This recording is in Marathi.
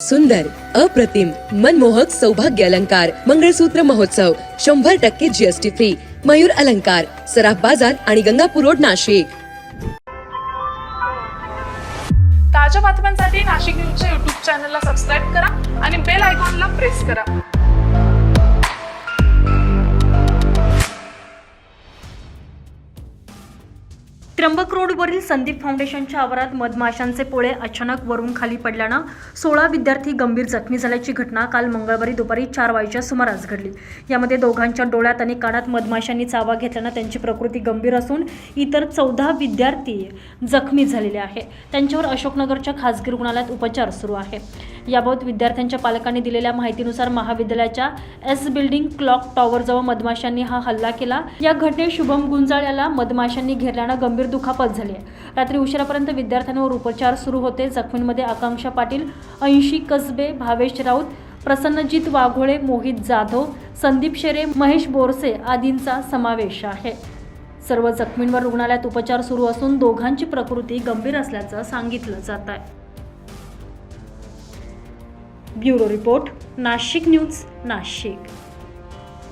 सुंदर, अप्रतिम, मनमोहक सौभाग्य अलंकार मंगळसूत्र महोत्सव 100% जीएसटी फ्री. मयूर अलंकार, सराफ बाजार आणि गंगापूर रोड, नाशिक. ताज्या बातम्यांसाठी नाशिक न्यूजच्या YouTube चॅनलला सबस्क्राईब करा आणि बेल आयकॉनला प्रेस करा. त्र्यंबक रोडवरील संदीप फाउंडेशनच्या आवारात मधमाशांचे पोळे अचानक वरून खाली पडल्यानं 16 विद्यार्थी गंभीर जखमी झाल्याची घटना काल मंगळवारी दुपारी 4 वाजेच्या सुमारास घडली. यामध्ये दोघांच्या डोळ्यात आणि कानात मधमाशांनी चावा घेतल्यानं त्यांची प्रकृती गंभीर असून इतर 14 विद्यार्थी जखमी झालेले आहेत. त्यांच्यावर अशोकनगरच्या खासगी रुग्णालयात उपचार सुरू आहे. याबाबत विद्यार्थ्यांच्या पालकांनी दिलेल्या माहितीनुसार महाविद्यालयाच्या एस बिल्डिंग क्लॉक टॉवरजवळ मधमाशांनी हा हल्ला केला. या घटनेत शुभम गुंजाळ याला मधमाशांनी घेरल्यानं गंभीर दुखापत झाली आहे. रात्री उशिरापर्यंत विद्यार्थ्यांवर उपचार सुरू होते. जखमींमध्ये आकांक्षा पाटील, 80 कसबे, भावेश राऊत, प्रसन्नजित वाघोळे, मोहित जाधव, संदीप शेरे, महेश बोरसे आदींचा समावेश आहे. सर्व जखमींवर रुग्णालयात उपचार सुरू असून दोघांची प्रकृती गंभीर असल्याचं सांगितलं जात आहे. Bureau report, Nashik news, Nashik.